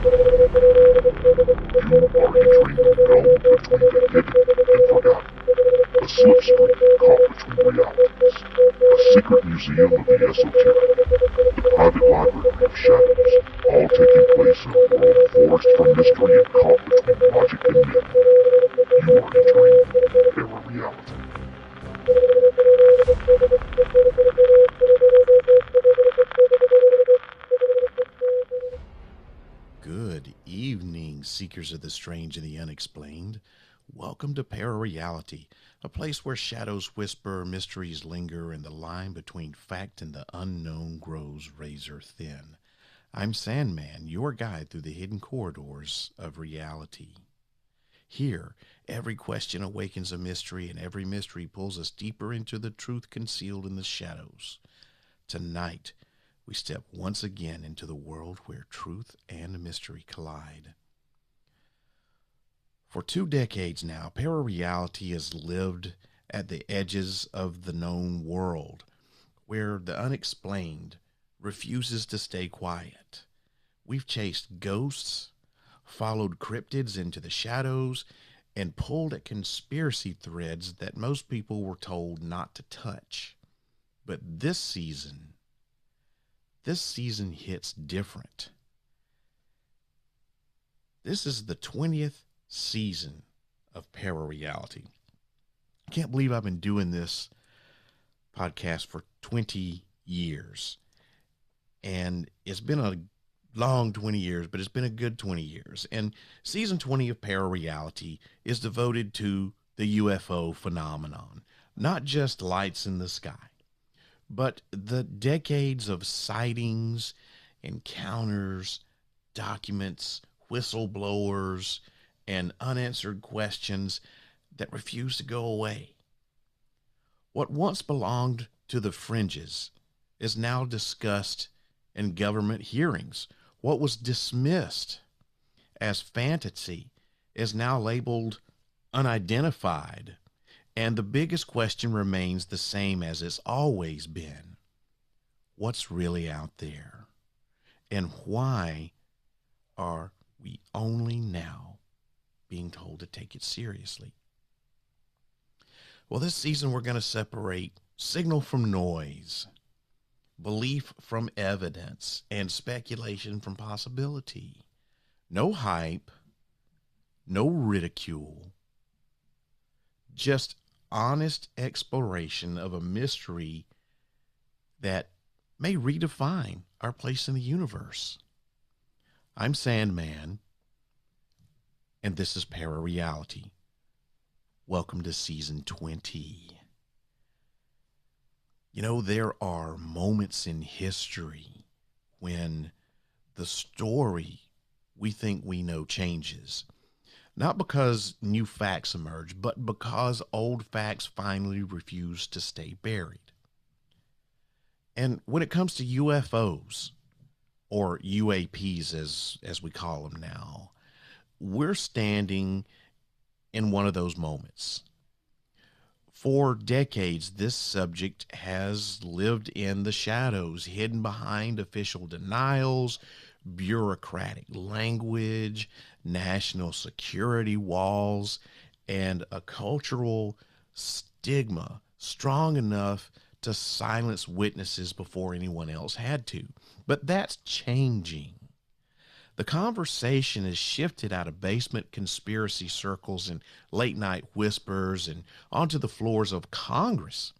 You are entering the realm between the hidden and forgotten, a slipstream caught between realities, a secret museum of the esoteric, the private library of shadows, all taking place in a world forged from mystery and caught between logic and myth. You are entering ParaReality. Good evening, seekers of the strange and the unexplained. Welcome to ParaReality, a place where shadows whisper, mysteries linger, and the line between fact and the unknown grows razor thin. I'm Sandman, your guide through the hidden corridors of reality. Here, every question awakens a mystery, and every mystery pulls us deeper into the truth concealed in the shadows. Tonight, we step once again into the world where truth and mystery collide. For 2 decades now, ParaReality has lived at the edges of the known world, where the unexplained refuses to stay quiet. We've chased ghosts, followed cryptids into the shadows, and pulled at conspiracy threads that most people were told not to touch. But this season hits different. This is the 20th season of ParaReality. I can't believe I've been doing this podcast for 20 years. And it's been a long 20 years, but it's been a good 20 years. And season 20 of ParaReality is devoted to the UFO phenomenon, not just lights in the sky, but the decades of sightings, encounters, documents, whistleblowers, and unanswered questions that refuse to go away. What once belonged to the fringes is now discussed in government hearings. What was dismissed as fantasy is now labeled unidentified. And the biggest question remains the same as it's always been. What's really out there? And why are we only now being told to take it seriously? Well, this season we're going to separate signal from noise, belief from evidence, and speculation from possibility. No hype, no ridicule, just honest exploration of a mystery that may redefine our place in the universe. I'm Sandman, and this is ParaReality. Welcome to season 20. You know, there are moments in history when the story we think we know changes. Not because new facts emerge, but because old facts finally refuse to stay buried. And when it comes to UFOs, or UAPs as we call them now, we're standing in one of those moments. For decades, this subject has lived in the shadows, hidden behind official denials, bureaucratic language, national security walls, and a cultural stigma strong enough to silence witnesses before anyone else had to. But that's changing. The conversation has shifted out of basement conspiracy circles and late night whispers and onto the floors of Congress.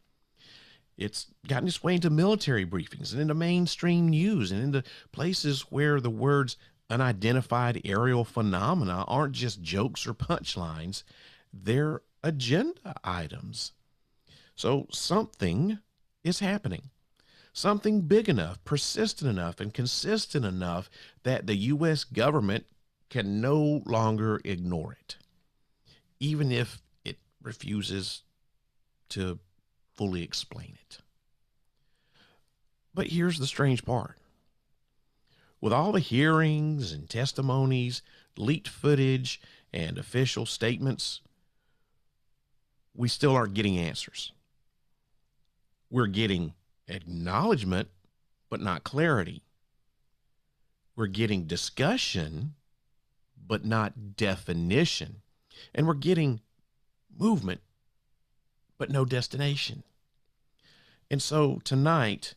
It's gotten its way into military briefings and into mainstream news and into places where the words unidentified aerial phenomena aren't just jokes or punchlines, they're agenda items. So something is happening. Something big enough, persistent enough, and consistent enough that the U.S. government can no longer ignore it, even if it refuses to fully explain it. But here's the strange part. With all the hearings and testimonies, leaked footage, and official statements, we still aren't getting answers. We're getting acknowledgement, but not clarity. We're getting discussion, but not definition. And we're getting movement, but no destination. And so tonight,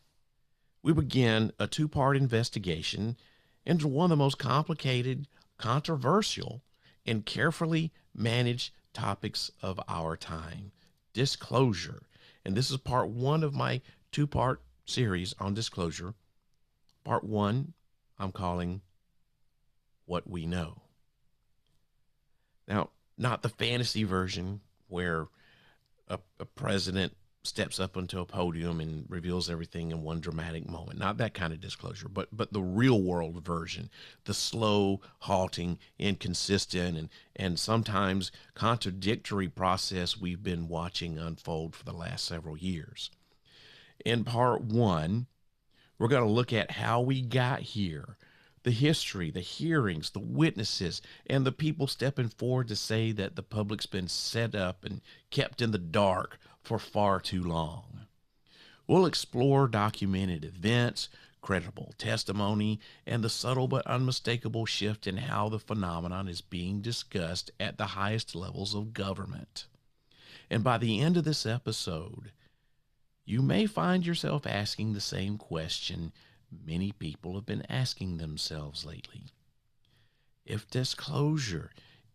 we begin a two-part investigation into one of the most complicated, controversial, and carefully managed topics of our time, disclosure. And this is part one of my two-part series on disclosure. Part one, I'm calling What We Know. Now, not the fantasy version where a president steps up onto a podium and reveals everything in one dramatic moment. Not that kind of disclosure, but the real world version, the slow, halting, inconsistent, and sometimes contradictory process we've been watching unfold for the last several years. In part one, we're going to look at how we got here, the history, the hearings, the witnesses, and the people stepping forward to say that the public's been set up and kept in the dark for far too long. We'll explore documented events, credible testimony, and the subtle but unmistakable shift in how the phenomenon is being discussed at the highest levels of government. And by the end of this episode, you may find yourself asking the same question many people have been asking themselves lately. If disclosure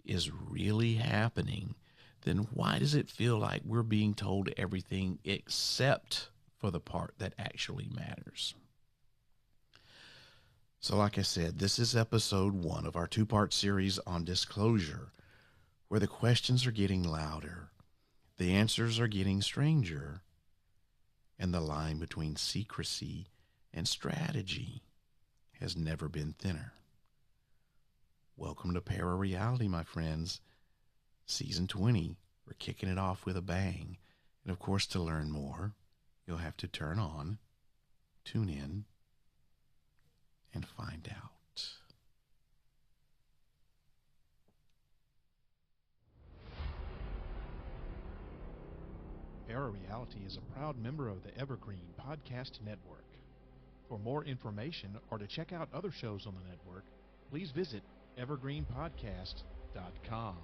is really happening, then why does it feel like we're being told everything except for the part that actually matters? So like I said, this is episode one of our two-part series on disclosure, where the questions are getting louder, the answers are getting stranger, and the line between secrecy and strategy has never been thinner. Welcome to ParaReality, my friends. Season 20, we're kicking it off with a bang. And of course, to learn more, you'll have to turn on, tune in, and find out. ParaReality is a proud member of the Evergreen Podcast Network. For more information or to check out other shows on the network, please visit evergreenpodcast.com.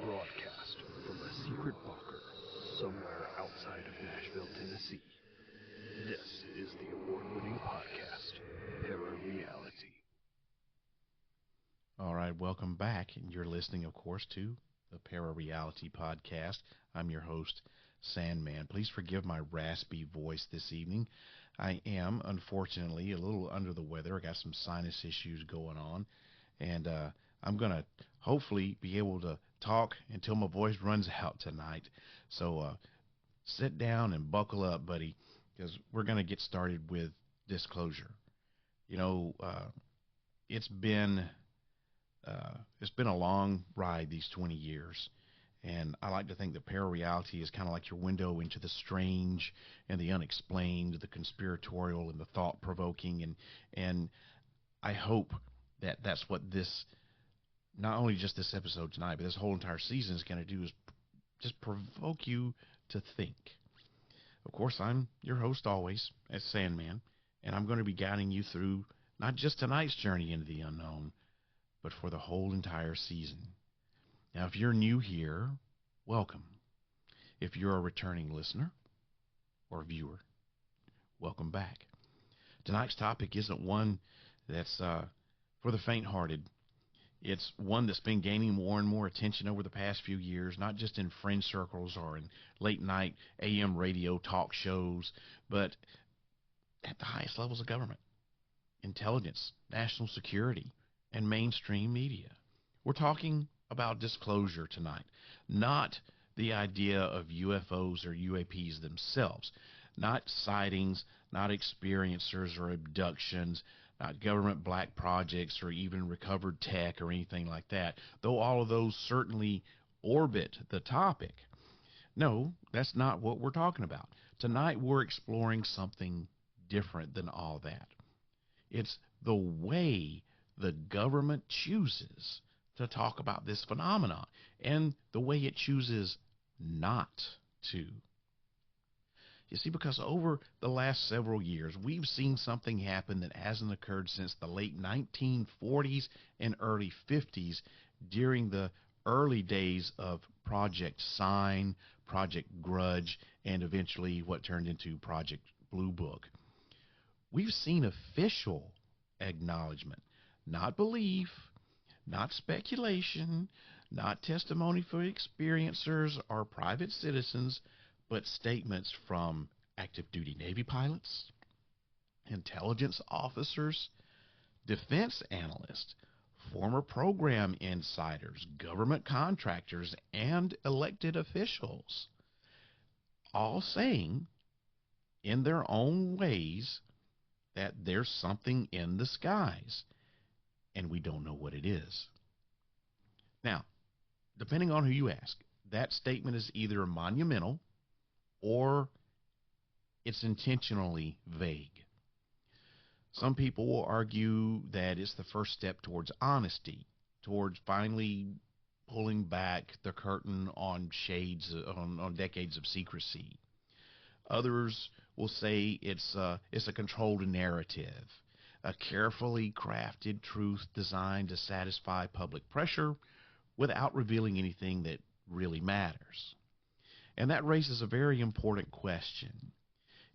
Broadcast from a secret bunker somewhere outside of Nashville, Tennessee. This is the award-winning podcast, ParaReality. All right, welcome back. And you're listening, of course, to the ParaReality podcast. I'm your host, Sandman. Please forgive my raspy voice this evening. I am, unfortunately, a little under the weather. I got some sinus issues going on, and I'm going to hopefully be able to talk until my voice runs out tonight. So sit down and buckle up, buddy, because we're going to get started with disclosure. You know, it's been a long ride, these 20 years. And I like to think that ParaReality is kind of like your window into the strange and the unexplained, the conspiratorial and the thought-provoking. And I hope that that's what this, not only just this episode tonight, but this whole entire season is going to do, is just provoke you to think. Of course, I'm your host always, as Sandman, and I'm going to be guiding you through not just tonight's journey into the unknown, but for the whole entire season. Now, if you're new here, welcome. If you're a returning listener or viewer, welcome back. Tonight's topic isn't one that's for the faint-hearted. It's one that's been gaining more and more attention over the past few years, not just in fringe circles or in late-night AM radio talk shows, but at the highest levels of government, intelligence, national security, and mainstream media. We're talking about disclosure tonight, not the idea of UFOs or UAPs themselves, not sightings, not experiencers or abductions, not government black projects or even recovered tech or anything like that, though all of those certainly orbit the topic. No, that's not what we're talking about. Tonight we're exploring something different than all that. It's the way the government chooses to talk about this phenomenon and the way it chooses not to. You see, because over the last several years, we've seen something happen that hasn't occurred since the late 1940s and early 50s during the early days of Project Sign, Project Grudge, and eventually what turned into Project Blue Book. We've seen official acknowledgement, not belief, not speculation, not testimony for experiencers or private citizens, but statements from active duty Navy pilots, intelligence officers, defense analysts, former program insiders, government contractors, and elected officials, all saying in their own ways that there's something in the skies and we don't know what it is. Now, depending on who you ask, that statement is either monumental or it's intentionally vague. Some people will argue that it's the first step towards honesty, towards finally pulling back the curtain on on decades of secrecy. Others will say it's a controlled narrative, a carefully crafted truth designed to satisfy public pressure without revealing anything that really matters. And that raises a very important question.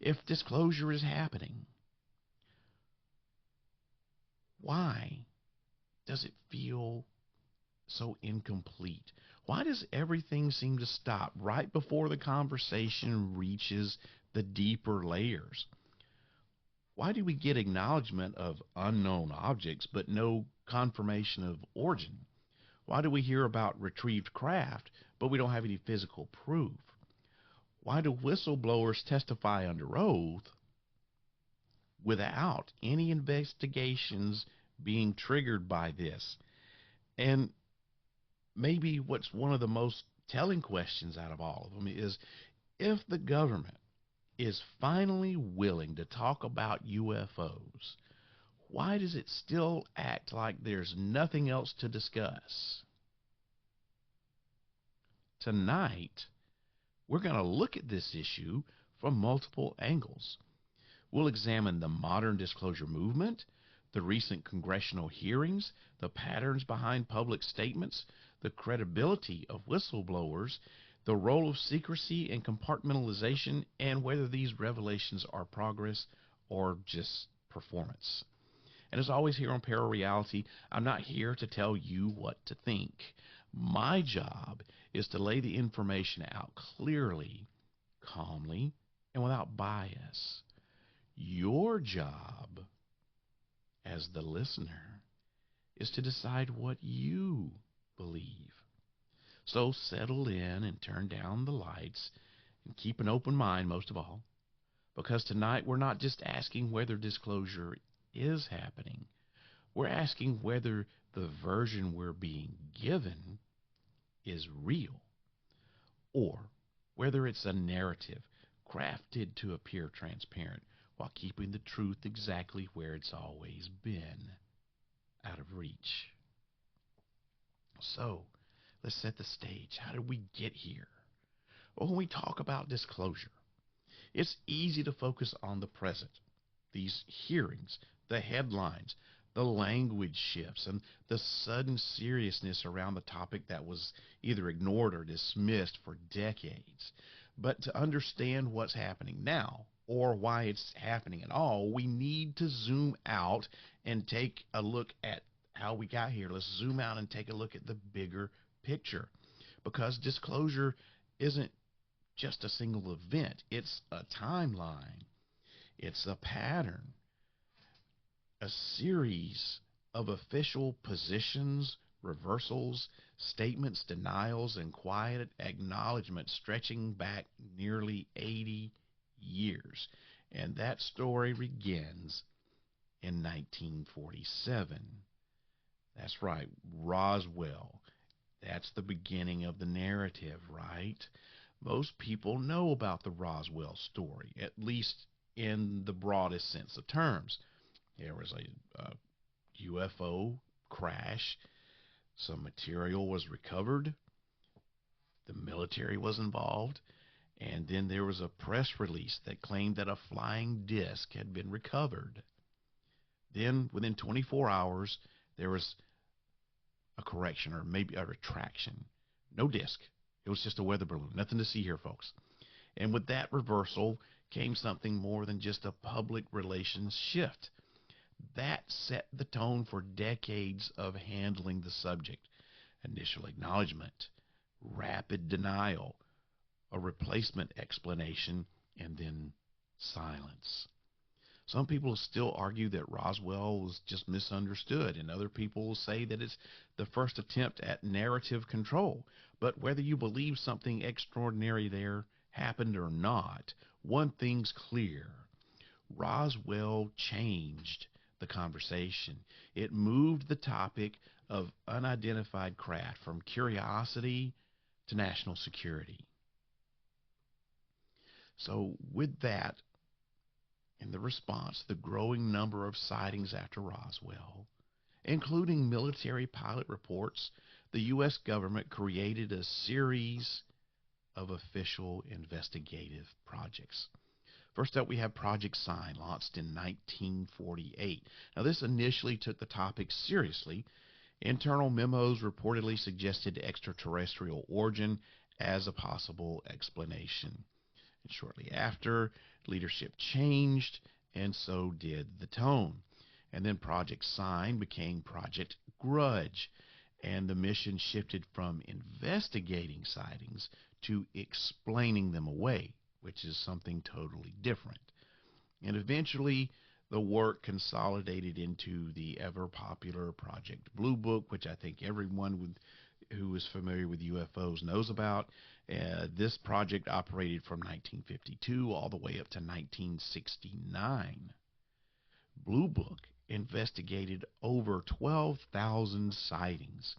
If disclosure is happening, why does it feel so incomplete? Why does everything seem to stop right before the conversation reaches the deeper layers? Why do we get acknowledgement of unknown objects but no confirmation of origin? Why do we hear about retrieved craft but we don't have any physical proof? Why do whistleblowers testify under oath without any investigations being triggered by this? And maybe what's one of the most telling questions out of all of them is, if the government is finally willing to talk about UFOs, why does it still act like there's nothing else to discuss? Tonight, we're going to look at this issue from multiple angles. We'll examine the modern disclosure movement, the recent congressional hearings, the patterns behind public statements, the credibility of whistleblowers, the role of secrecy and compartmentalization, and whether these revelations are progress or just performance. And as always here on ParaReality, I'm not here to tell you what to think. My job is to lay the information out clearly, calmly, and without bias. Your job as the listener is to decide what you believe. So settle in and turn down the lights and keep an open mind most of all, because tonight we're not just asking whether disclosure is happening. We're asking whether the version we're being given is real, or whether it's a narrative crafted to appear transparent while keeping the truth exactly where it's always been, out of reach. So, let's set the stage. How did we get here? Well, when we talk about disclosure, it's easy to focus on the present, these hearings, the headlines, the language shifts, and the sudden seriousness around the topic that was either ignored or dismissed for decades. But to understand what's happening now, or why it's happening at all, we need to zoom out and take a look at how we got here. Let's zoom out and take a look at the bigger picture, because disclosure isn't just a single event. It's a timeline. It's a pattern, a series of official positions, reversals, statements, denials, and quiet acknowledgments stretching back nearly 80 years. And that story begins in 1947. That's right, Roswell. That's the beginning of the narrative, right? Most people know about the Roswell story, at least in the broadest sense of terms. There was a UFO crash. Some material was recovered. The military was involved. And then there was a press release that claimed that a flying disc had been recovered. Then, within 24 hours, there was a correction, or maybe a retraction. No disc. It was just a weather balloon. Nothing to see here, folks. And with that reversal came something more than just a public relations shift. That set the tone for decades of handling the subject. Initial acknowledgement, rapid denial, a replacement explanation, and then silence. Some people still argue that Roswell was just misunderstood, and other people will say that it's the first attempt at narrative control. But whether you believe something extraordinary there happened or not, one thing's clear. Roswell changed the conversation. It moved the topic of unidentified craft from curiosity to national security. So with that, in the response to the growing number of sightings after Roswell, including military pilot reports, the U.S. government created a series of official investigative projects. First up, we have Project Sign, launched in 1948. Now, this initially took the topic seriously. Internal memos reportedly suggested extraterrestrial origin as a possible explanation. And shortly after, leadership changed, and so did the tone. And then Project Sign became Project Grudge, and the mission shifted from investigating sightings to explaining them away, which is something totally different. And eventually, the work consolidated into the ever-popular Project Blue Book, which I think everyone who is familiar with UFOs knows about. This project operated from 1952 all the way up to 1969. Blue Book investigated over 12,000 sightings.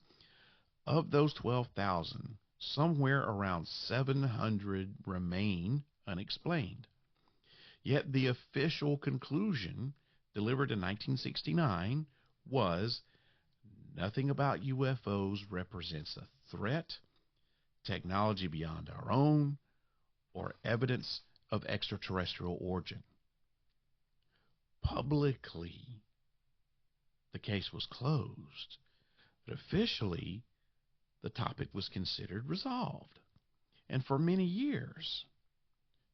Of those 12,000, somewhere around 700 remain unexplained. Yet the official conclusion, delivered in 1969, was nothing about UFOs represents a threat, technology beyond our own, or evidence of extraterrestrial origin. Publicly, the case was closed, but officially, the topic was considered resolved. And for many years,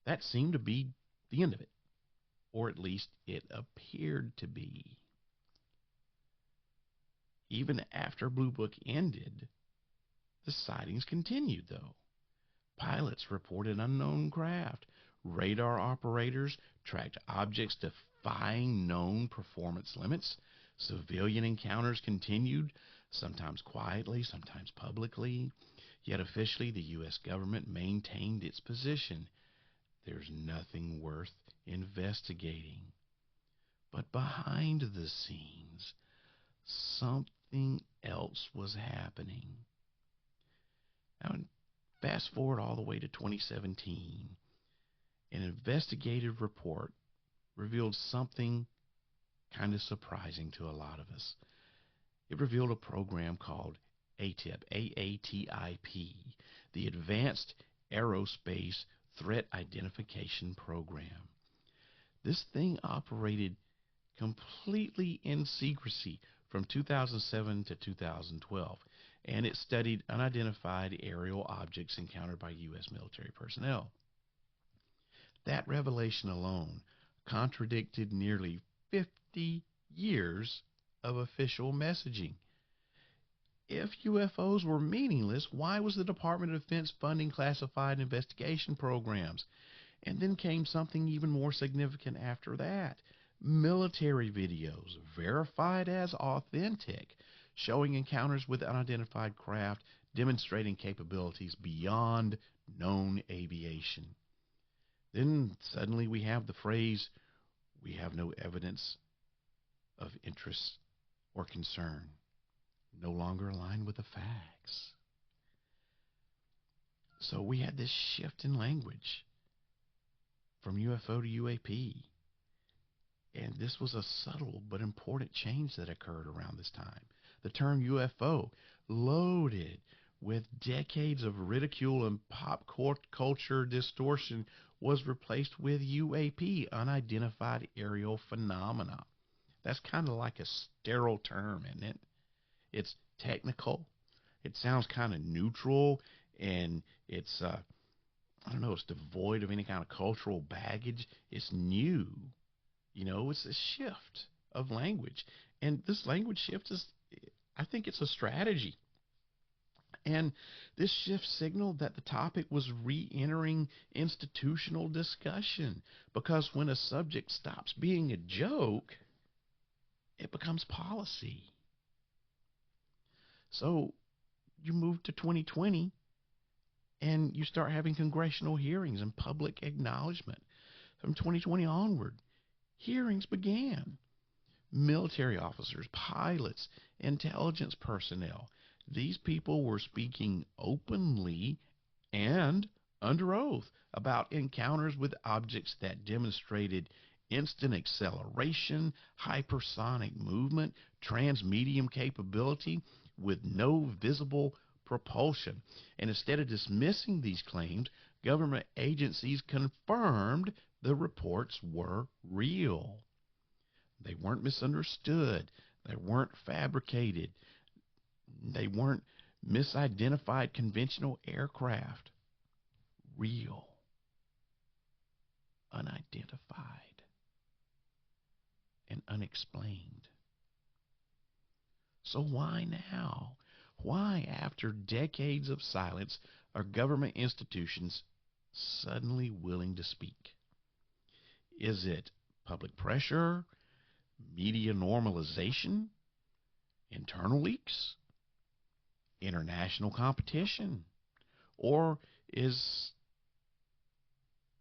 that seemed to be the end of it, or at least it appeared to be. Even after Blue Book ended, the sightings continued, though. Pilots reported unknown craft. Radar operators tracked objects defying known performance limits. Civilian encounters continued, sometimes quietly, sometimes publicly. Yet officially, the U.S. government maintained its position. There's nothing worth investigating. But behind the scenes, something else was happening. Now, fast forward all the way to 2017, an investigative report revealed something kind of surprising to a lot of us. It revealed a program called ATIP, AATIP, the Advanced Aerospace Threat Identification Program. This thing operated completely in secrecy from 2007 to 2012, and it studied unidentified aerial objects encountered by U.S. military personnel. That revelation alone contradicted nearly 50 years of official messaging. If UFOs were meaningless, why was the Department of Defense funding classified investigation programs? And then came something even more significant after that. Military videos, verified as authentic, showing encounters with unidentified craft, demonstrating capabilities beyond known aviation. Then suddenly we have the phrase, "We have no evidence of interest or concern," no longer aligned with the facts. So we had this shift in language from UFO to UAP. And this was a subtle but important change that occurred around this time. The term UFO, loaded with decades of ridicule and pop culture distortion, was replaced with UAP, unidentified aerial phenomena. That's kind of like a sterile term, isn't it? It's technical. It sounds kind of neutral, and it's I don't know, it's devoid of any kind of cultural baggage. It's new. It's a shift of language. And this language shift I think it's a strategy. And this shift signaled that the topic was re-entering institutional discussion, because when a subject stops being a joke, it becomes policy. So you move to 2020 and you start having congressional hearings and public acknowledgement. From 2020 onward, hearings began. Military officers, pilots, intelligence personnel, these people were speaking openly and under oath about encounters with objects that demonstrated instant acceleration, hypersonic movement, transmedium capability with no visible propulsion. And instead of dismissing these claims, government agencies confirmed the reports were real. They weren't misunderstood. They weren't fabricated. They weren't misidentified conventional aircraft. Real. Unidentified. And unexplained. So why now? Why, after decades of silence, are government institutions suddenly willing to speak? Is it public pressure? Media normalization? Internal leaks? International competition? Or is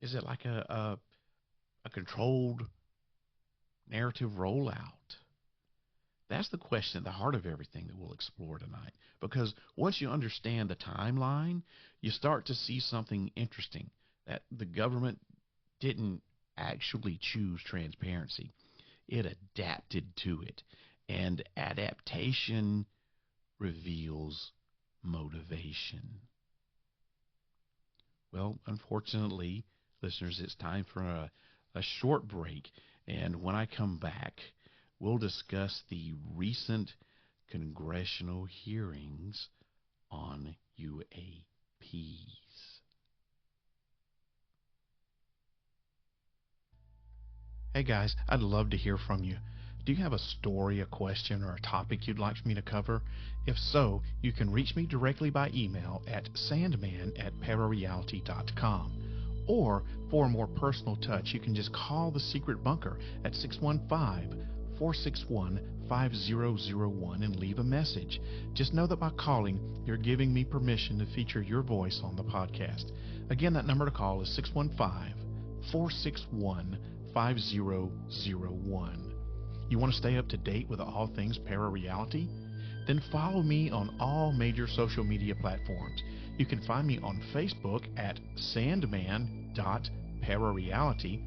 it like a controlled narrative rollout? That's the question at the heart of everything that we'll explore tonight. Because once you understand the timeline, you start to see something interesting, that the government didn't actually choose transparency. It adapted to it. And adaptation reveals motivation. Well, unfortunately, listeners, it's time for a short break. And when I come back, we'll discuss the recent congressional hearings on UAPs. Hey guys, I'd love to hear from you. Do you have a story, a question, or a topic you'd like me to cover? If so, you can reach me directly by email at sandman@parareality.com. Or, for a more personal touch, you can just call the Secret Bunker at 615-461-5001 and leave a message. Just know that by calling, you're giving me permission to feature your voice on the podcast. Again, that number to call is 615-461-5001. You want to stay up to date with all things ParaReality? Then follow me on all major social media platforms. You can find me on Facebook at sandman.parareality,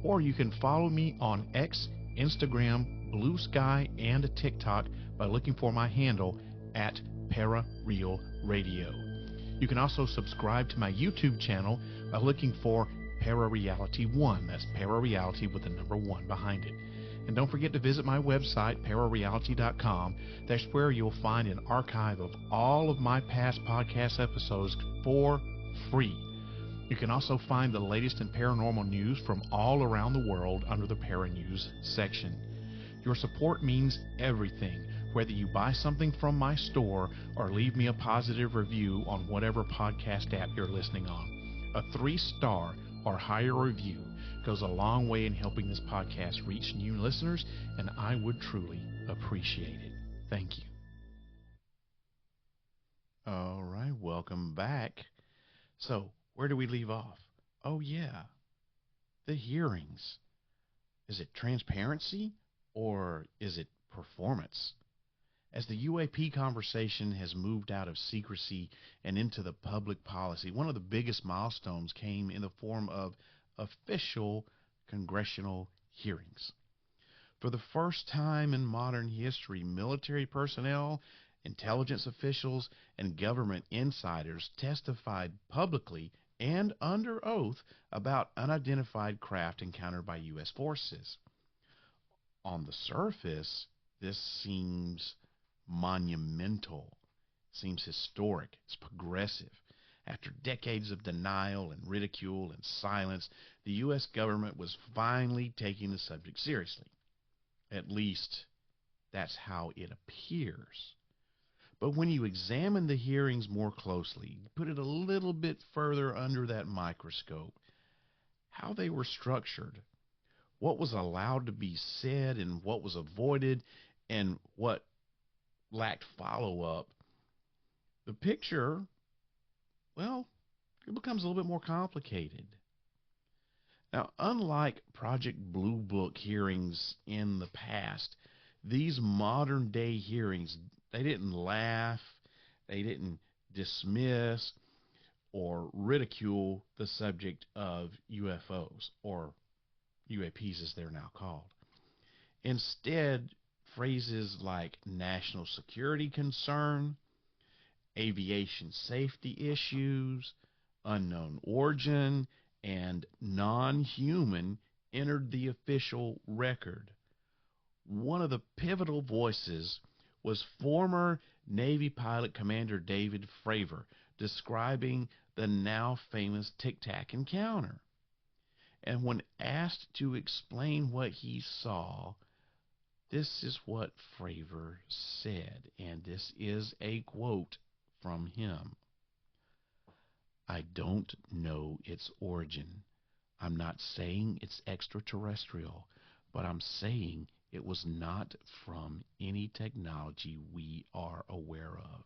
or you can follow me on X, Instagram, Blue Sky, and TikTok by looking for my handle at ParaRealRadio. You can also subscribe to my YouTube channel by looking for ParaReality 1. That's ParaReality with the number 1 behind it. And don't forget to visit my website, ParaReality.com. That's where you'll find an archive of all of my past podcast episodes for free. You can also find the latest in paranormal news from all around the world under the Para News section. Your support means everything, whether you buy something from my store or leave me a positive review on whatever podcast app you're listening on. A 3-star or higher review goes a long way in helping this podcast reach new listeners, and I would truly appreciate it. Thank you. All right, welcome back. So, where do we leave off? Oh, yeah, the hearings. Is it transparency or is it performance? As the UAP conversation has moved out of secrecy and into the public policy, one of the biggest milestones came in the form of official congressional hearings. For the first time in modern history, military personnel, Intelligence officials and government insiders testified publicly and under oath about unidentified craft encountered by U.S. forces. On the surface, this seems monumental, seems historic, it's progressive. After decades of denial and ridicule and silence, the U.S. government was finally taking the subject seriously. At least, that's how it appears. But when you examine the hearings more closely, put it a little bit further under that microscope, how they were structured, what was allowed to be said and what was avoided and what lacked follow-up, the picture, well, it becomes a little bit more complicated. Now, unlike Project Blue Book hearings in the past, these modern day hearings, they didn't laugh, they didn't dismiss or ridicule the subject of UFOs, or UAPs as they're now called. Instead, phrases like national security concern, aviation safety issues, unknown origin, and non-human entered the official record. One of the pivotal voices was former Navy pilot Commander David Fravor, describing the now famous Tic Tac encounter. And when asked to explain what he saw, this is what Fravor said, and this is a quote from him. "I don't know its origin. I'm not saying it's extraterrestrial, but I'm saying it was not from any technology we are aware of."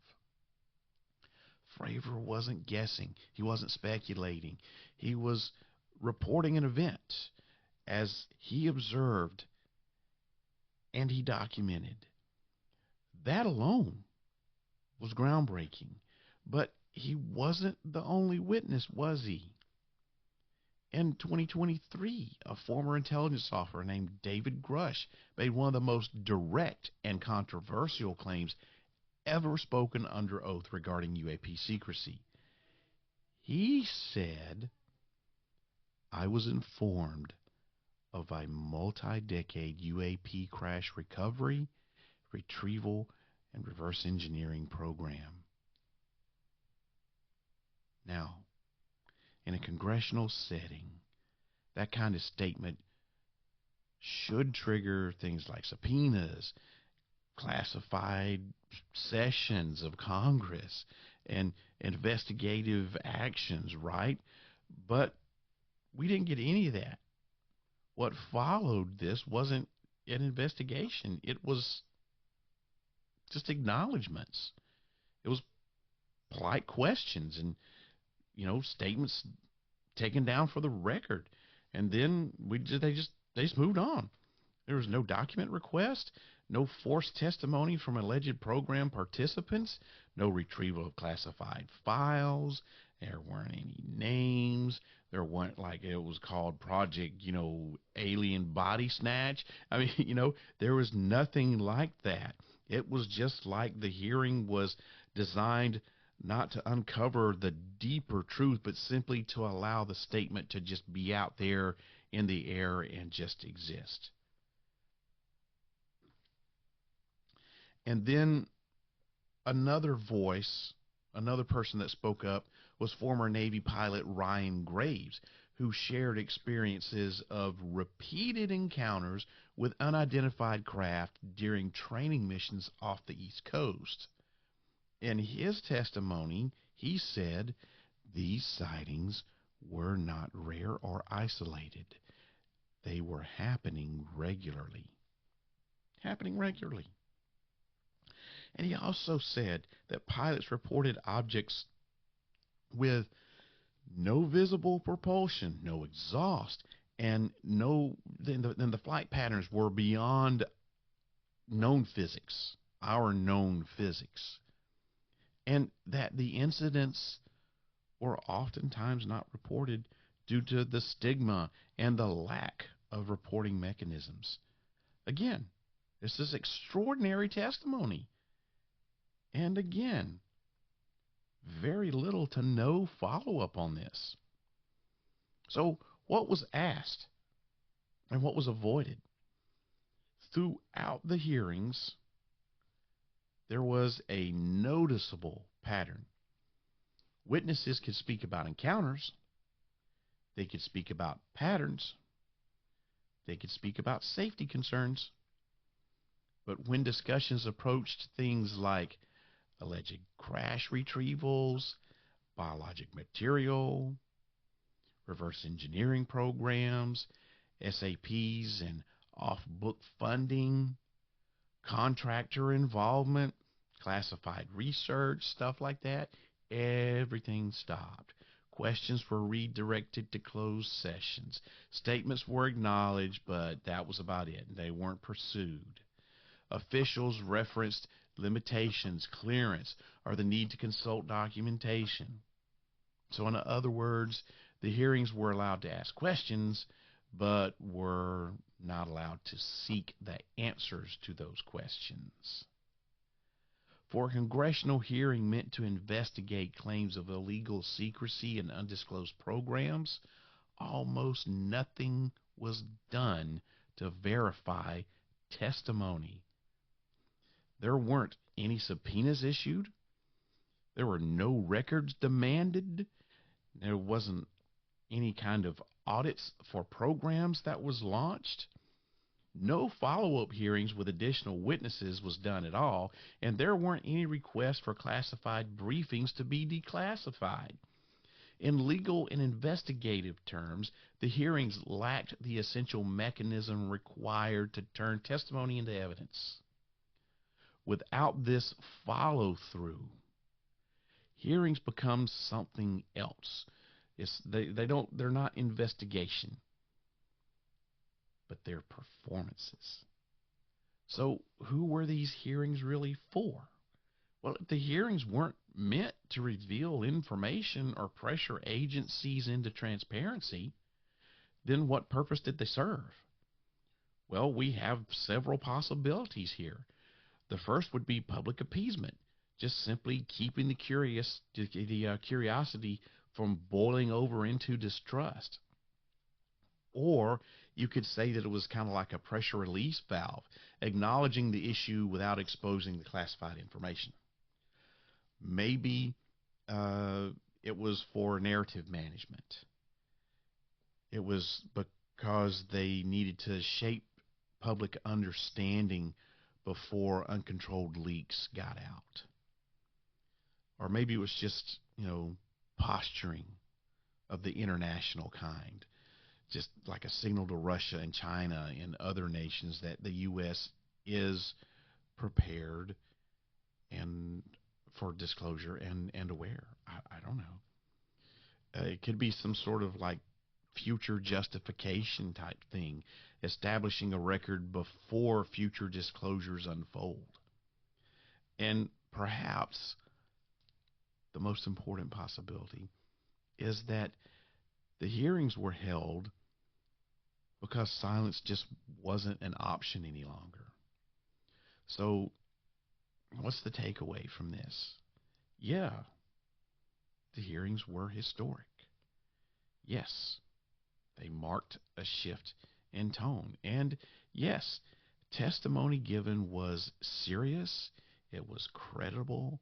Fravor wasn't guessing. He wasn't speculating. He was reporting an event as he observed and he documented. That alone was groundbreaking. But he wasn't the only witness, was he? In 2023, a former intelligence officer named David Grush made one of the most direct and controversial claims ever spoken under oath regarding UAP secrecy. He said, "I was informed of a multi-decade UAP crash recovery, retrieval, and reverse engineering program." Now, in a congressional setting, that kind of statement should trigger things like subpoenas, classified sessions of Congress, and investigative actions, right? But we didn't get any of that. What followed this wasn't an investigation. It was just acknowledgments. It was polite questions and, statements taken down for the record. And then they just moved on. There was no document request, no forced testimony from alleged program participants, no retrieval of classified files. There weren't any names. There weren't, like it was called Project, Alien Body Snatch. I mean, there was nothing like that. It was just like the hearing was designed not to uncover the deeper truth, but simply to allow the statement to just be out there in the air and just exist. And then another voice, another person that spoke up was former Navy pilot Ryan Graves, who shared experiences of repeated encounters with unidentified craft during training missions off the East Coast. In his testimony, he said these sightings were not rare or isolated. They were happening regularly. And he also said that pilots reported objects with no visible propulsion, no exhaust, and then the flight patterns were beyond known physics, our known physics. And that the incidents were oftentimes not reported due to the stigma and the lack of reporting mechanisms. Again, this is extraordinary testimony. And again, very little to no follow-up on this. So what was asked and what was avoided? Throughout the hearings, there was a noticeable pattern. Witnesses could speak about encounters. They could speak about patterns. They could speak about safety concerns. But when discussions approached things like alleged crash retrievals, biologic material, reverse engineering programs, SAPs and off-book funding, contractor involvement, classified research, stuff like that, everything stopped. Questions were redirected to closed sessions. Statements were acknowledged, but that was about it. They weren't pursued. Officials referenced limitations, clearance, or the need to consult documentation. So in other words, the hearings were allowed to ask questions, but were not allowed to seek the answers to those questions. For a congressional hearing meant to investigate claims of illegal secrecy and undisclosed programs, almost nothing was done to verify testimony. There weren't any subpoenas issued. There were no records demanded. There wasn't any kind of audits for programs that was launched. No follow-up hearings with additional witnesses was done at all, and there weren't any requests for classified briefings to be declassified. In legal and investigative terms, the hearings lacked the essential mechanism required to turn testimony into evidence. Without this follow-through, hearings become something else. They're not investigation, but they're performances. So who were these hearings really for? Well, if the hearings weren't meant to reveal information or pressure agencies into transparency, then what purpose did they serve? Well, we have several possibilities here. The first would be public appeasement, just simply keeping the curiosity from boiling over into distrust. Or you could say that it was kind of like a pressure release valve, acknowledging the issue without exposing the classified information. Maybe it was for narrative management. It was because they needed to shape public understanding before uncontrolled leaks got out. Or maybe it was just, posturing of the international kind, just like a signal to Russia and China and other nations that the U.S. is prepared and for disclosure and aware. I don't know. It could be some sort of like future justification type thing, establishing a record before future disclosures unfold. And perhaps the most important possibility is that the hearings were held because silence just wasn't an option any longer. So what's the takeaway from this? Yeah, the hearings were historic. Yes, they marked a shift in tone. And yes, testimony given was serious, it was credible,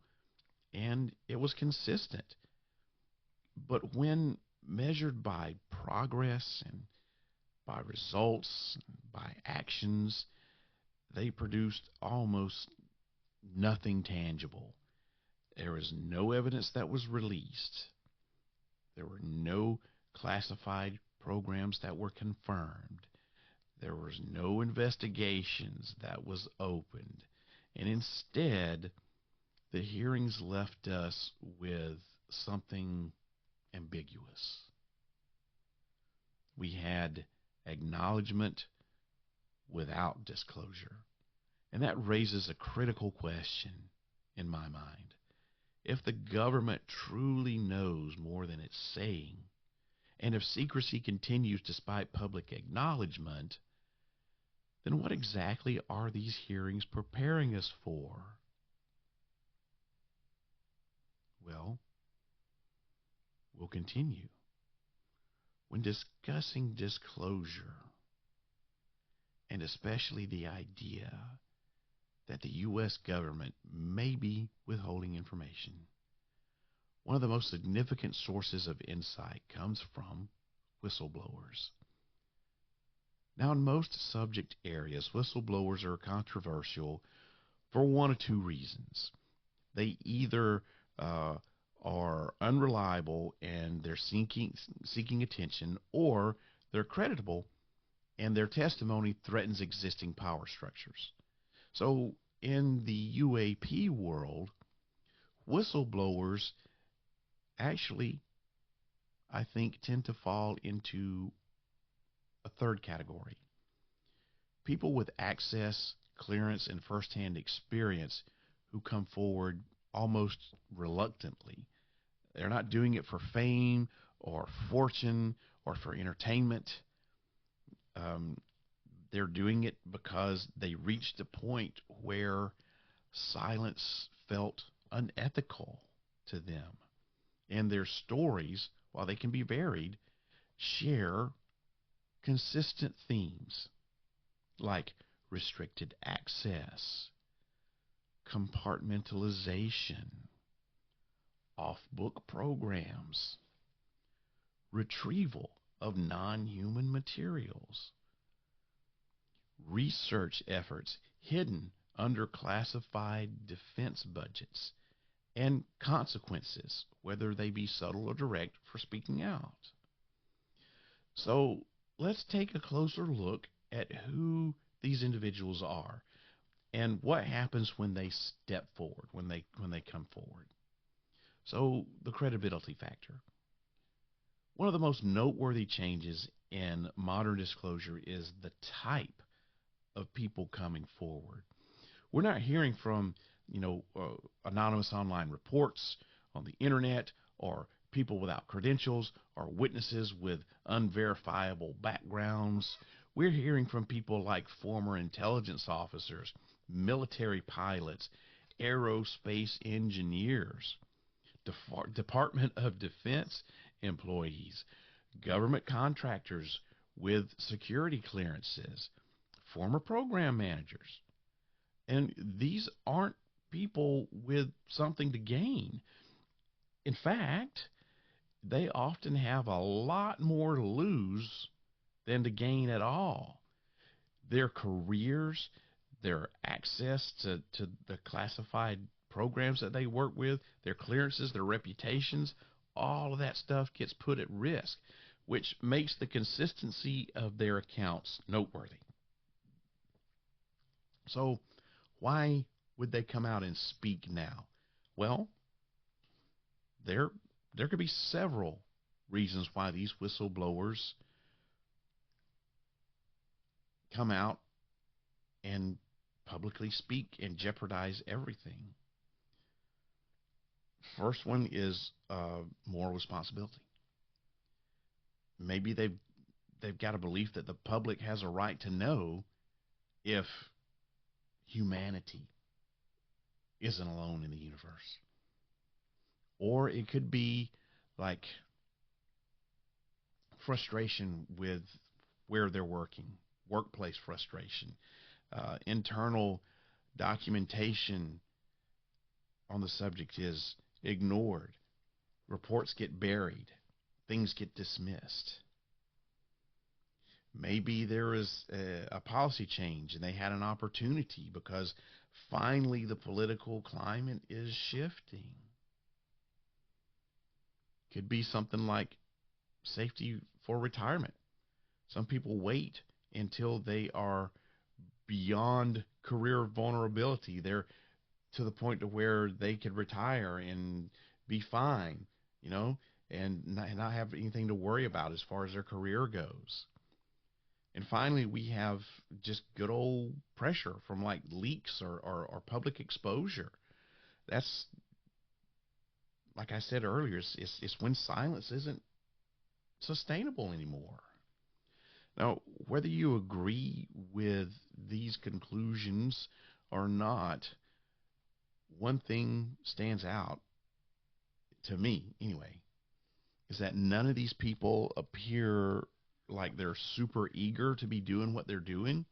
and it was consistent. But when measured by progress and by results, by actions, they produced almost nothing tangible. There was no evidence that was released. There were no classified programs that were confirmed. There was no investigations that was opened. And instead, the hearings left us with something ambiguous. We had acknowledgement without disclosure. And that raises a critical question in my mind. If the government truly knows more than it's saying, and if secrecy continues despite public acknowledgement, then what exactly are these hearings preparing us for? Well, we'll continue. When discussing disclosure, and especially the idea that the U.S. government may be withholding information, one of the most significant sources of insight comes from whistleblowers. Now, in most subject areas, whistleblowers are controversial for one of two reasons. They either are unreliable and they're seeking attention, or they're creditable and their testimony threatens existing power structures. So in the UAP world, whistleblowers actually, I think, tend to fall into a third category. People with access, clearance, and firsthand experience who come forward almost reluctantly. They're not doing it for fame or fortune or for entertainment. They're doing it because they reached a point where silence felt unethical to them. And their stories, while they can be varied, share consistent themes like restricted access, compartmentalization, off-book programs, retrieval of non-human materials, research efforts hidden under classified defense budgets, and consequences, whether they be subtle or direct, for speaking out. So let's take a closer look at who these individuals are and what happens when they step forward, when they come forward. So the credibility factor. One of the most noteworthy changes in modern disclosure is the type of people coming forward. We're not hearing from, anonymous online reports on the internet, or people without credentials, or witnesses with unverifiable backgrounds. We're hearing from people like former intelligence officers, military pilots, aerospace engineers, Department of Defense employees, government contractors with security clearances, former program managers. And these aren't people with something to gain. In fact, they often have a lot more to lose than to gain at all. Their careers, their access to the classified programs that they work with, their clearances, their reputations, all of that stuff gets put at risk, which makes the consistency of their accounts noteworthy. So why would they come out and speak now? Well, there could be several reasons why these whistleblowers come out and publicly speak and jeopardize everything. First one is moral responsibility. Maybe they've got a belief that the public has a right to know if humanity isn't alone in the universe. Or it could be like frustration with where they're working, workplace frustration, internal documentation on the subject is ignored, reports get buried, things get dismissed. Maybe there is a policy change and they had an opportunity because finally the political climate is shifting. Could be something like safety for retirement. Some people wait until they are beyond career vulnerability. They're to the point to where they could retire and be fine, and not have anything to worry about as far as their career goes. And finally, we have just good old pressure from like leaks or public exposure. That's, like I said earlier, it's when silence isn't sustainable anymore. Now, whether you agree with these conclusions or not, one thing stands out to me anyway, is that none of these people appear like they're super eager to be doing what they're doing.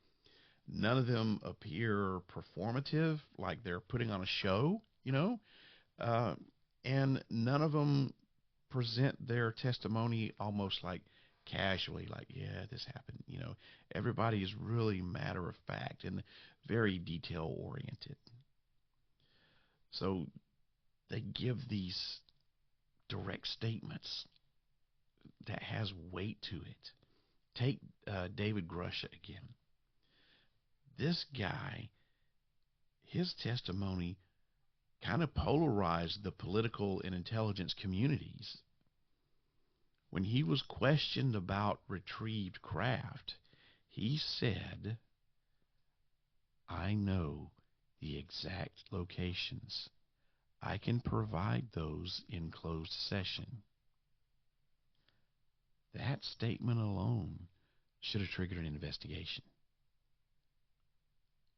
None of them appear performative, like they're putting on a show, uh, and none of them present their testimony almost like casually, like, yeah, this happened. Everybody is really matter of fact and very detail oriented. So they give these direct statements that has weight to it. Take David Grusha again. This guy, his testimony kind of polarized the political and intelligence communities. When he was questioned about retrieved craft, he said, I know the exact locations. I can provide those in closed session. That statement alone should have triggered an investigation.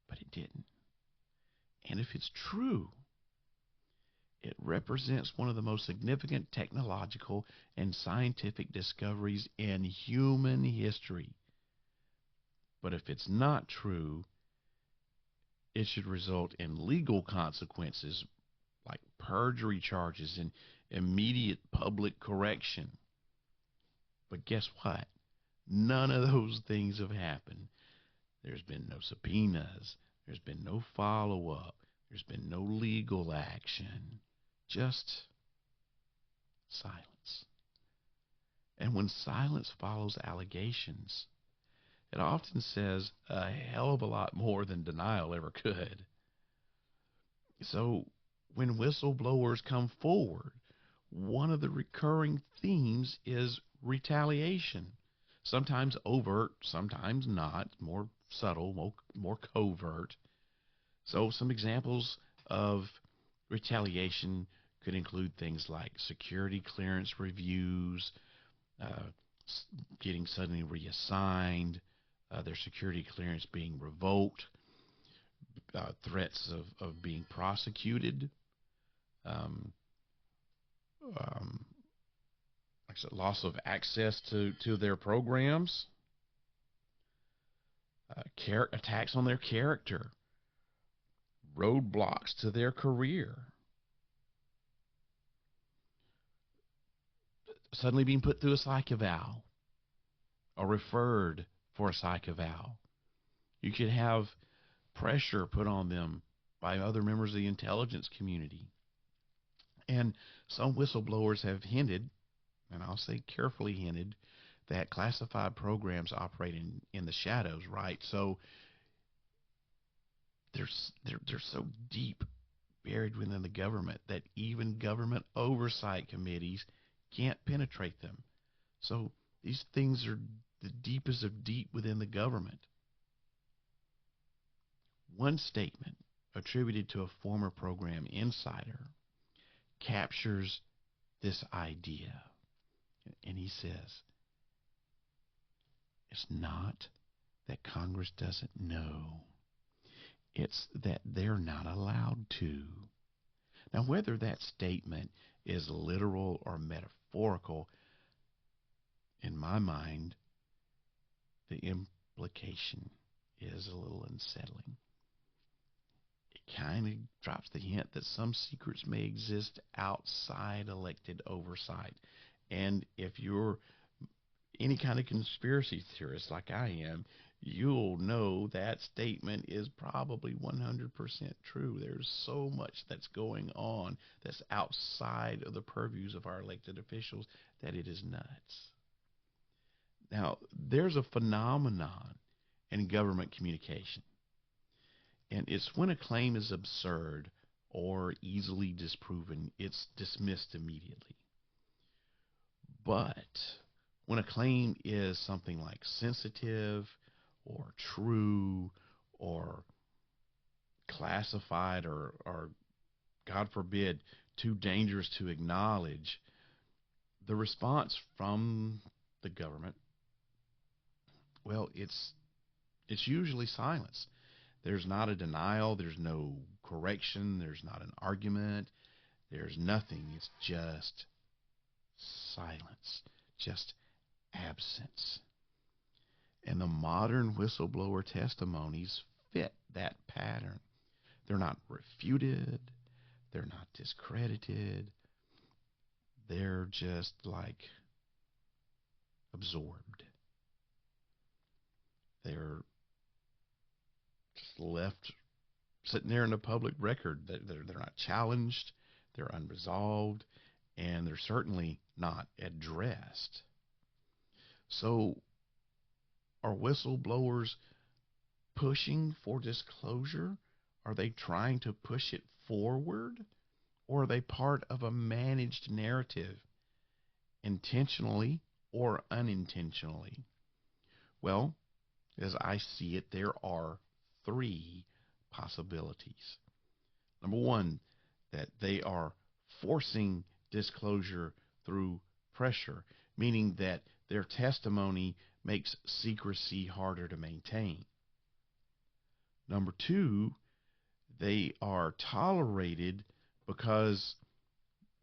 But it didn't. And if it's true, it represents one of the most significant technological and scientific discoveries in human history. But if it's not true, it should result in legal consequences like perjury charges and immediate public correction. But guess what? None of those things have happened. There's been no subpoenas. There's been no follow-up. There's been no legal action. Just silence. And when silence follows allegations, it often says a hell of a lot more than denial ever could. So when whistleblowers come forward, one of the recurring themes is retaliation. Sometimes overt, sometimes not, more subtle, more covert. So some examples of retaliation could include things like security clearance reviews, getting suddenly reassigned, their security clearance being revoked, threats of being prosecuted, like I said, loss of access to their programs, attacks on their character, roadblocks to their career, suddenly being put through a psych eval or referred for a psych eval. You could have pressure put on them by other members of the intelligence community. And some whistleblowers have hinted, and I'll say carefully hinted, that classified programs operate in the shadows, right? So they're so deep buried within the government that even government oversight committees can't penetrate them. So these things are the deepest of deep within the government. One statement attributed to a former program insider captures this idea. And he says, it's not that Congress doesn't know. It's that they're not allowed to. Now, whether that statement is literal or metaphorical, in my mind, the implication is a little unsettling. It kind of drops the hint that some secrets may exist outside elected oversight. And if you're any kind of conspiracy theorist like I am, you'll know that statement is probably 100% true. There's so much that's going on that's outside of the purviews of our elected officials that it is nuts. Now, there's a phenomenon in government communication, and it's when a claim is absurd or easily disproven, it's dismissed immediately. But when a claim is something like sensitive or true or classified or God forbid, too dangerous to acknowledge, the response from the government, well, it's usually silence. There's not a denial. There's no correction. There's not an argument. There's nothing. It's just silence, just absence. And the modern whistleblower testimonies fit that pattern. They're not refuted. They're not discredited. They're just like absorbed. They're just left sitting there in the public record. They're not challenged. They're unresolved. And they're certainly not addressed. So are whistleblowers pushing for disclosure? Are they trying to push it forward? Or are they part of a managed narrative, intentionally or unintentionally? Well, as I see it, there are three possibilities. Number one, that they are forcing disclosure through pressure, meaning that their testimony makes secrecy harder to maintain. Number two, they are tolerated because,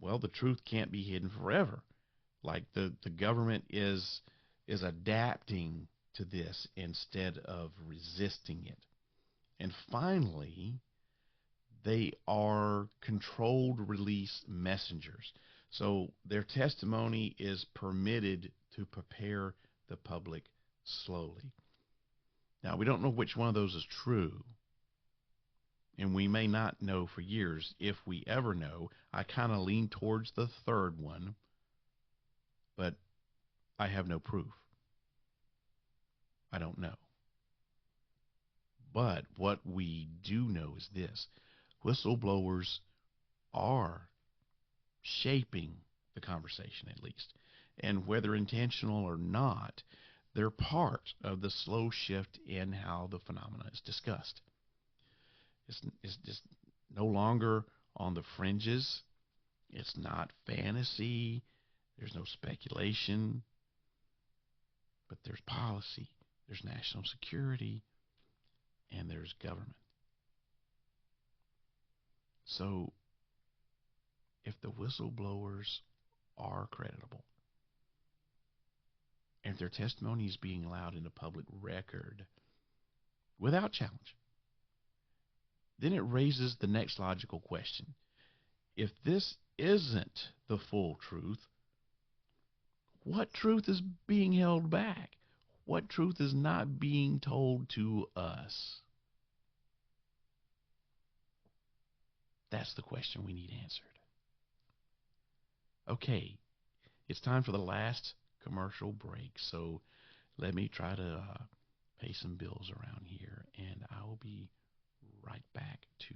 well, the truth can't be hidden forever. Like the government is adapting to this instead of resisting it. And finally, they are controlled release messengers. So their testimony is permitted to prepare the public slowly. Now, we don't know which one of those is true, and we may not know for years if we ever know. I kind of lean towards the third one, but I have no proof. I don't know. But what we do know is this: whistleblowers are shaping the conversation, at least. And whether intentional or not, they're part of the slow shift in how the phenomena is discussed. It's just no longer on the fringes. It's not fantasy. There's no speculation. But there's policy. There's national security. And there's government. So if the whistleblowers are creditable, and if their testimony is being allowed in the public record without challenge, then it raises the next logical question. If this isn't the full truth, what truth is being held back? What truth is not being told to us? That's the question we need answered. Okay, it's time for the last commercial break, so let me try to pay some bills around here, and I will be right back to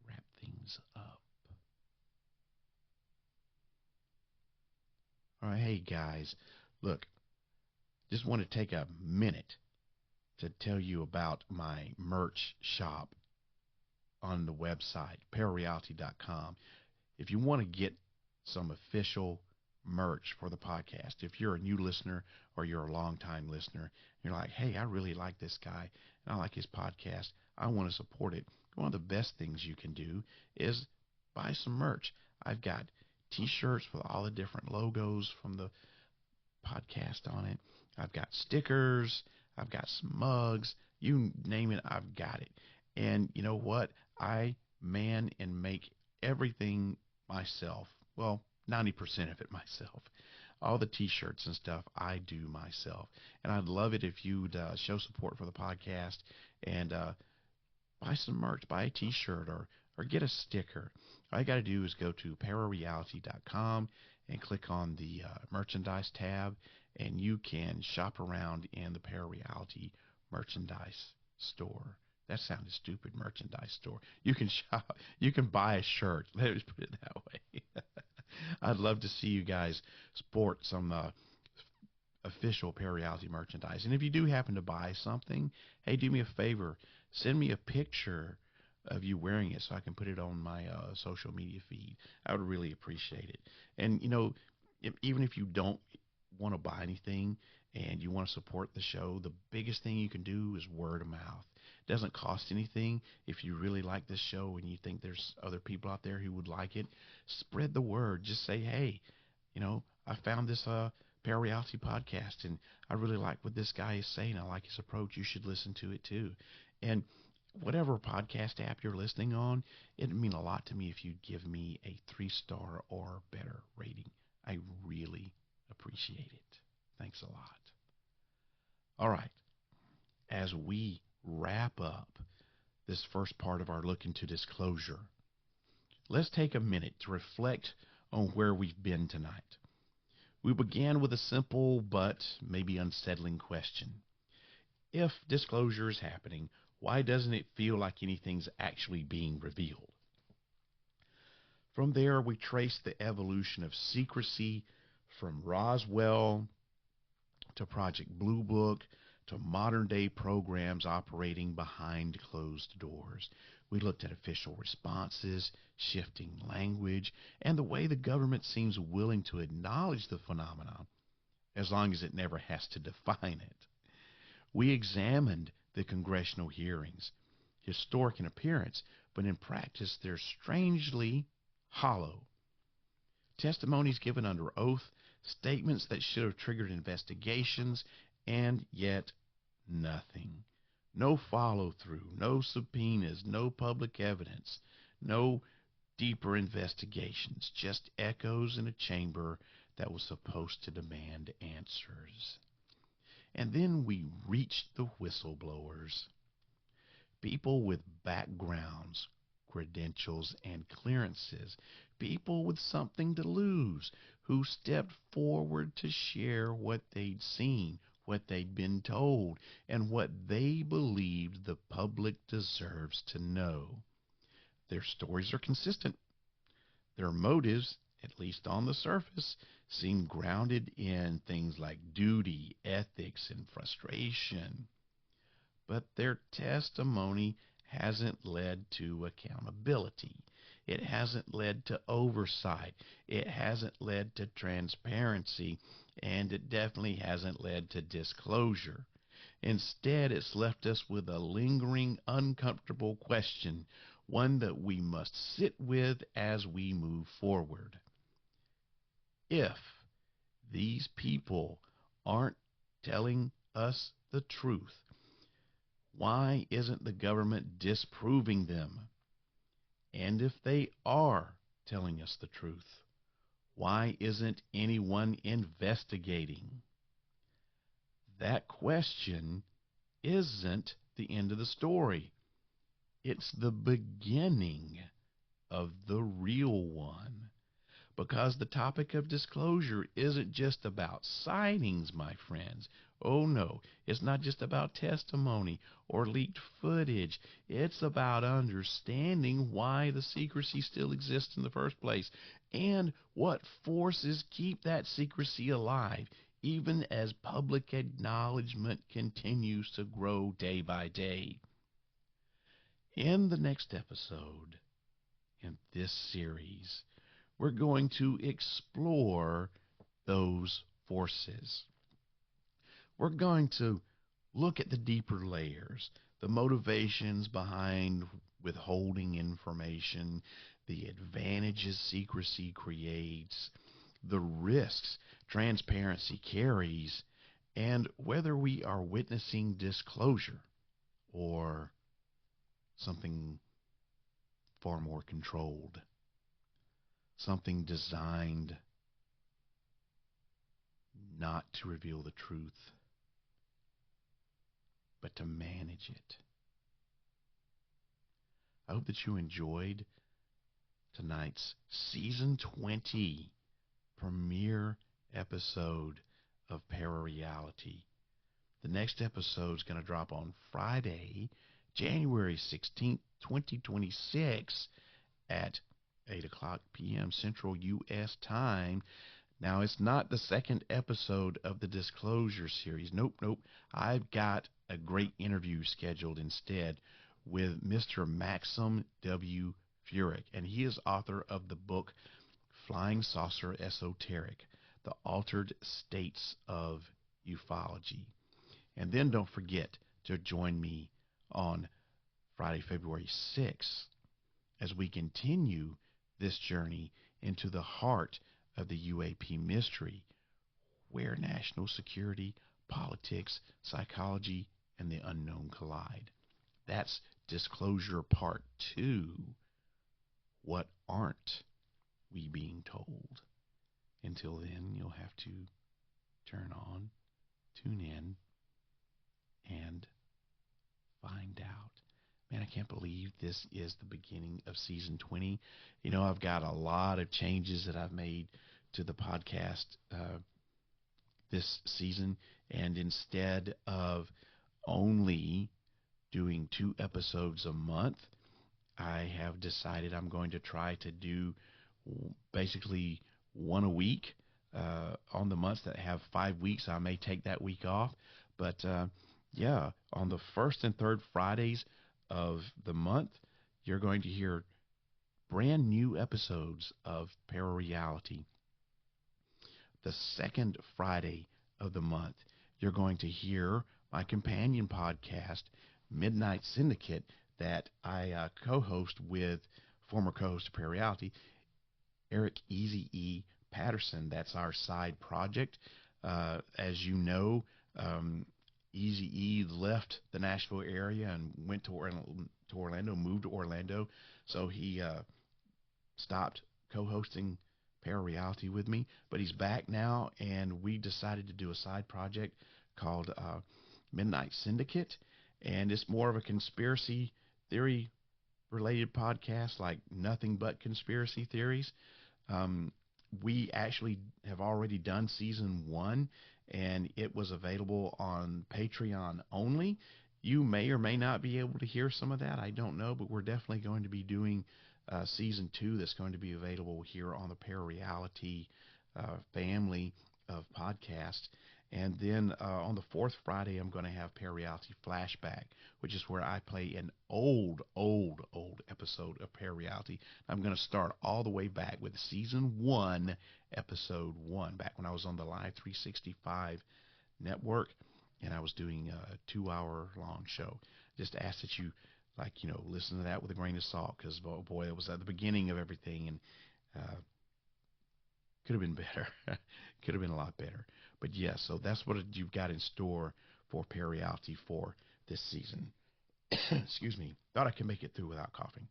wrap things up. All right, hey guys, look, just want to take a minute to tell you about my merch shop on the website, ParaReality.com. If you want to get some official merch for the podcast, if you're a new listener or you're a long-time listener, you're like, hey, I really like this guy and I like his podcast, I want to support it. One of the best things you can do is buy some merch. I've got t-shirts with all the different logos from the podcast on it. I've got stickers. I've got some mugs. You name it, I've got it. And you know what? I man and make everything myself. Well, 90% of it myself. All the t-shirts and stuff I do myself. And I'd love it if you'd show support for the podcast and buy some merch, buy a t-shirt or get a sticker. All you got to do is go to ParaReality.com and click on the merchandise tab, and you can shop around in the ParaReality merchandise store. That sounded stupid, merchandise store. You can shop, you can buy a shirt. Let me put it that way. I'd love to see you guys sport some official ParaReality merchandise. And if you do happen to buy something, hey, do me a favor. Send me a picture of you wearing it so I can put it on my social media feed. I would really appreciate it. And, you know, even if you don't want to buy anything and you want to support the show, the biggest thing you can do is word of mouth. It doesn't cost anything. If you really like this show and you think there's other people out there who would like it, spread the word. Just say, hey, I found this ParaReality podcast, and I really like what this guy is saying. I like his approach. You should listen to it too. And whatever podcast app you're listening on, it'd mean a lot to me if you'd give me a 3-star or better rating. I really appreciate it. Thanks a lot. All right. As we wrap up this first part of our look into disclosure, let's take a minute to reflect on where we've been tonight. We began with a simple but maybe unsettling question. If disclosure is happening, why doesn't it feel like anything's actually being revealed? From there, we trace the evolution of secrecy from Roswell to Project Blue Book to modern-day programs operating behind closed doors. We looked at official responses, shifting language, and the way the government seems willing to acknowledge the phenomenon, as long as it never has to define it. We examined the congressional hearings, historic in appearance, but in practice they're strangely hollow. Testimonies given under oath, statements that should have triggered investigations, and yet nothing. No follow-through, no subpoenas, no public evidence, no deeper investigations, just echoes in a chamber that was supposed to demand answers. And then we reached the whistleblowers, people with backgrounds, credentials, and clearances, people with something to lose, who stepped forward to share what they'd seen, what they'd been told, and what they believed the public deserves to know. Their stories are consistent. Their motives, at least on the surface, seem grounded in things like duty, ethics, and frustration. But their testimony hasn't led to accountability. It hasn't led to oversight. It hasn't led to transparency. And it definitely hasn't led to disclosure. Instead, it's left us with a lingering, uncomfortable question, one that we must sit with as we move forward. If these people aren't telling us the truth, why isn't the government disproving them? And if they are telling us the truth, why isn't anyone investigating? That question isn't the end of the story. It's the beginning of the real one. Because the topic of disclosure isn't just about sightings, my friends. Oh no, it's not just about testimony or leaked footage. It's about understanding why the secrecy still exists in the first place and what forces keep that secrecy alive, even as public acknowledgement continues to grow day by day. In the next episode in this series, we're going to explore those forces. We're going to look at the deeper layers, the motivations behind withholding information, the advantages secrecy creates, the risks transparency carries, and whether we are witnessing disclosure or something far more controlled. Something designed not to reveal the truth, but to manage it. I hope that you enjoyed tonight's Season 20 premiere episode of ParaReality. The next episode is going to drop on Friday, January 16th, 2026 at 8 o'clock p.m. Central U.S. time. Now, it's not the second episode of the Disclosure series. Nope. I've got a great interview scheduled instead with Mr. Maxim W. Furyk, and he is author of the book Flying Saucer Esoteric, The Altered States of ufology. And then don't forget to join me on Friday, February 6th, as we continue this journey into the heart of the UAP mystery, where national security, politics, psychology, and the unknown collide. That's Disclosure Part 2. What aren't we being told? Until then, you'll have to turn on, tune in, and find out. Man, I can't believe this is the beginning of season 20. You know, I've got a lot of changes that I've made to the podcast this season, and instead of only doing 2 episodes a month, I have decided I'm going to try to do basically 1 a week. On the months that have 5 weeks, I may take that week off, but yeah, on the first and third Fridays of the month, you're going to hear brand new episodes of ParaReality. The second Friday of the month, you're going to hear my companion podcast, Midnight Syndicate, that I co-host with former co-host of ParaReality, Eric Easy E. Patterson. That's our side project. As you know, Easy E left the Nashville area and went to Orlando, moved to Orlando. So he stopped co-hosting ParaReality with me, but he's back now, and we decided to do a side project called Midnight Syndicate, and it's more of a conspiracy theory related podcast, like nothing but conspiracy theories. We actually have already done season 1, and it was available on Patreon only. You may or may not be able to hear some of that. I don't know, but we're definitely going to be doing season 2 that's going to be available here on the ParaReality family of podcasts. And then on the 4th Friday, I'm going to have ParaReality Flashback, which is where I play an old episode of ParaReality. I'm going to start all the way back with season 1, episode 1, back when I was on the Live 365 network, and I was doing a 2-hour-long show. Just ask that you, listen to that with a grain of salt, because, oh boy, it was at the beginning of everything, and could have been better. Could have been a lot better. But yes, so that's what you've got in store for ParaReality for this season. Excuse me. Thought I could make it through without coughing.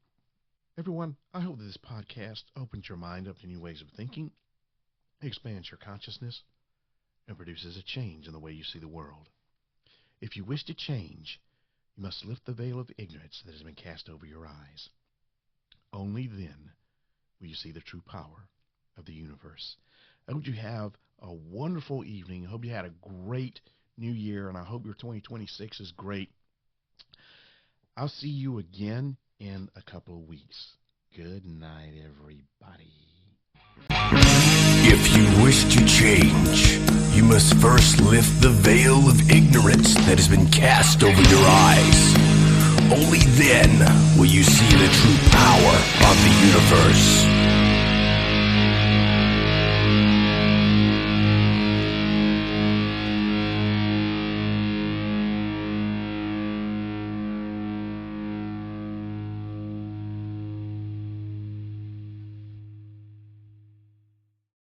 Everyone, I hope that this podcast opens your mind up to new ways of thinking, expands your consciousness, and produces a change in the way you see the world. If you wish to change, you must lift the veil of ignorance that has been cast over your eyes. Only then will you see the true power of the universe. I hope you have a wonderful evening. I hope you had a great new year, and I hope your 2026 is great. I'll see you again in a couple of weeks. Good night, everybody. If you wish to change, you must first lift the veil of ignorance that has been cast over your eyes. Only then will you see the true power of the universe.